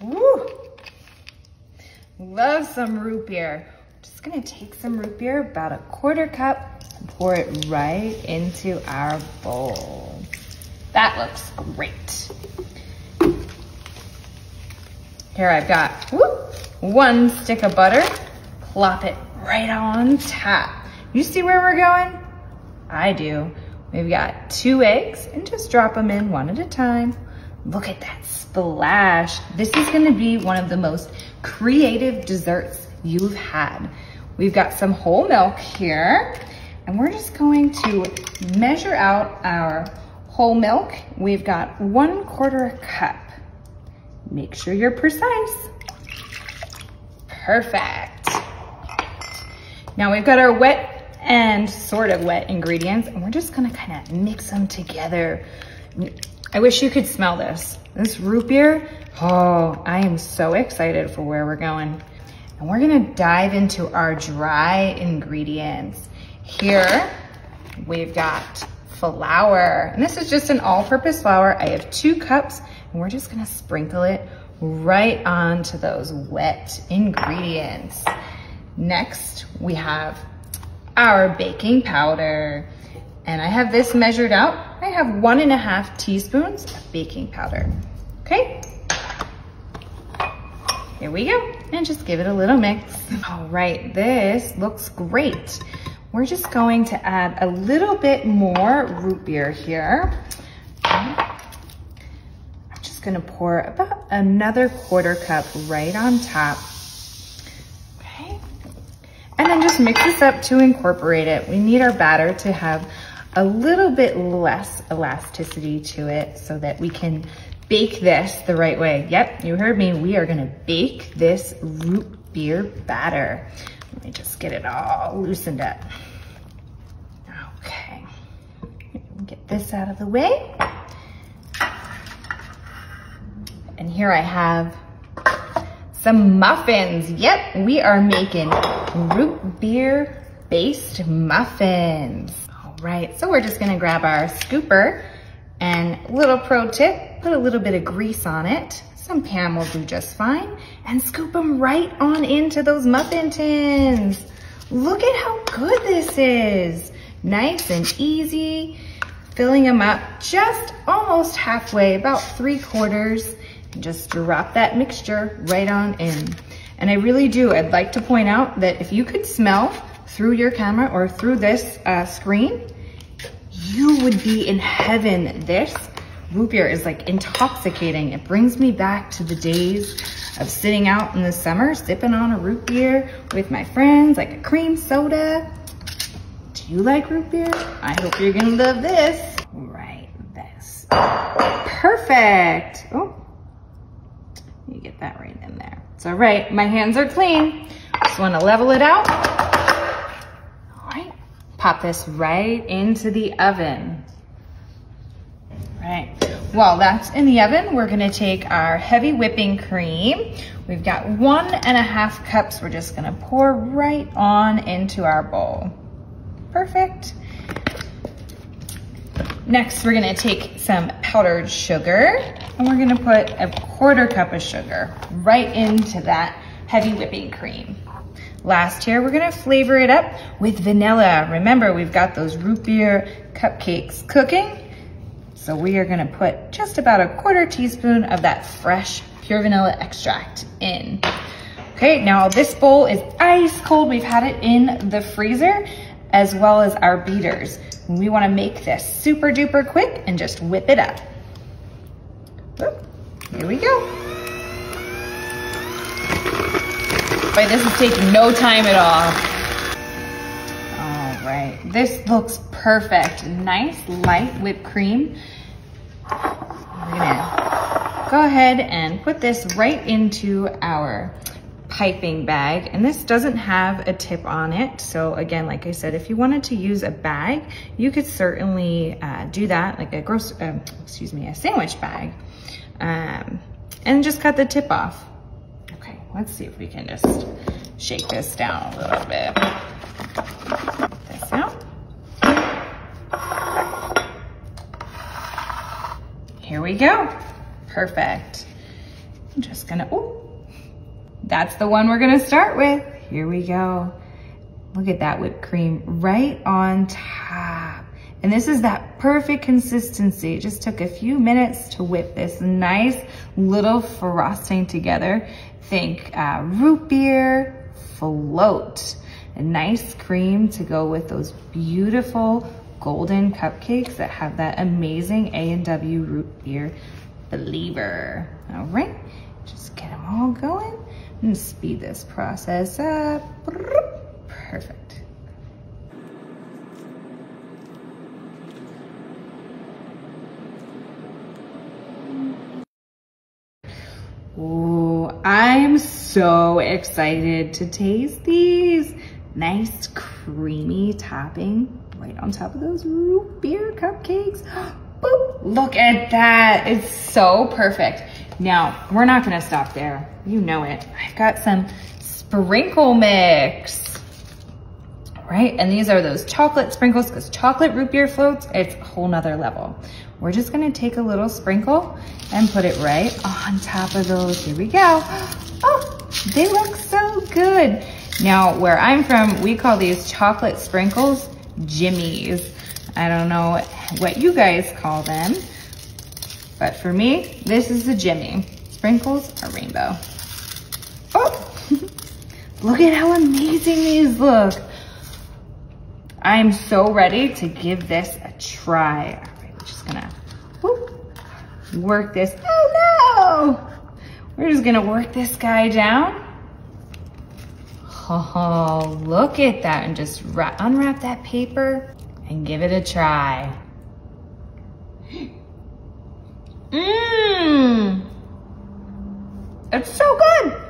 Woo! Love some root beer. Just gonna take some root beer, about a 1/4 cup, and pour it right into our bowl. That looks great. Here I've got 1 stick of butter. Plop it right on top. You see where we're going? I do. We've got 2 eggs, and just drop them in one at a time. Look at that splash. This is gonna be one of the most creative desserts you've had. We've got some whole milk here, and we're just going to measure out our whole milk. We've got 1/4 cup. Make sure you're precise. Perfect. Now we've got our wet and sort of wet ingredients, and we're just gonna kind of mix them together. I wish you could smell this. This root beer, oh, I am so excited for where we're going. And we're gonna dive into our dry ingredients. Here, we've got flour, and this is just an all-purpose flour. I have 2 cups, and we're just gonna sprinkle it right onto those wet ingredients. Next, we have our baking powder, and I have this measured out. I have 1½ teaspoons of baking powder, okay? Here we go, and just give it a little mix. All right, this looks great. We're just going to add a little bit more root beer here. I'm just gonna pour about another 1/4 cup right on top. Okay, and then just mix this up to incorporate it. We need our batter to have a little bit less elasticity to it so that we can bake this the right way. Yep, you heard me. We are gonna bake this root beer batter. Let me just get it all loosened up. Okay, get this out of the way. And here I have some muffins. Yep, we are making root beer based muffins. All right, so we're just gonna grab our scooper, and little pro tip, put a little bit of grease on it. Some Pam will do just fine, and scoop them right on into those muffin tins. Look at how good this is. Nice and easy. Filling them up just almost halfway, about 3/4. And just drop that mixture right on in. And I really do, I'd like to point out that if you could smell through your camera or through this screen, you would be in heaven. This root beer is like intoxicating. It brings me back to the days of sitting out in the summer, sipping on a root beer with my friends, like a cream soda. Do you like root beer? I hope you're gonna love this. Right, this. Perfect. Oh, you get that right in there. It's all right, my hands are clean. Just wanna level it out. All right, pop this right into the oven. Right, while that's in the oven, we're gonna take our heavy whipping cream. We've got 1½ cups. We're just gonna pour right on into our bowl. Perfect. Next, we're gonna take some powdered sugar, and we're gonna put a 1/4 cup of sugar right into that heavy whipping cream. Last here, we're gonna flavor it up with vanilla. Remember, we've got those root beer cupcakes cooking. So we are gonna put just about a 1/4 teaspoon of that fresh pure vanilla extract in. Okay, now this bowl is ice cold. We've had it in the freezer, as well as our beaters. We wanna make this super duper quick and just whip it up. Whoop, here we go. Boy, this is taking no time at all. All right, this looks perfect. Nice light whipped cream. We're gonna go ahead and put this right into our piping bag, and this doesn't have a tip on it. So again, like I said, if you wanted to use a bag, you could certainly do that, like a sandwich bag, and just cut the tip off. Okay, let's see if we can just shake this down a little bit. Get this out. Here we go. Perfect. I'm just gonna, ooh, that's the one we're gonna start with. Here we go. Look at that whipped cream right on top. And this is that perfect consistency. It just took a few minutes to whip this nice little frosting together. Think root beer float. A nice cream to go with those beautiful golden cupcakes that have that amazing A&W root beer flavor. All right, just get them all going and speed this process up. Perfect. Ooh, I'm so excited to taste these. Nice creamy topping right on top of those root beer cupcakes. Boop, look at that, it's so perfect. Now, we're not gonna stop there, you know it. I've got some sprinkle mix, right? And these are those chocolate sprinkles, because chocolate root beer floats, it's a whole nother level. We're just gonna take a little sprinkle and put it right on top of those. Here we go. Oh, they look so good. Now, where I'm from, we call these chocolate sprinkles jimmies. I don't know what you guys call them, but for me, this is a jimmy. Sprinkles are rainbow. Oh, look at how amazing these look. I'm so ready to give this a try. All right, we're just gonna work this. Oh no! We're just gonna work this guy down. Oh, look at that. And just unwrap that paper and give it a try. Mmm! It's so good!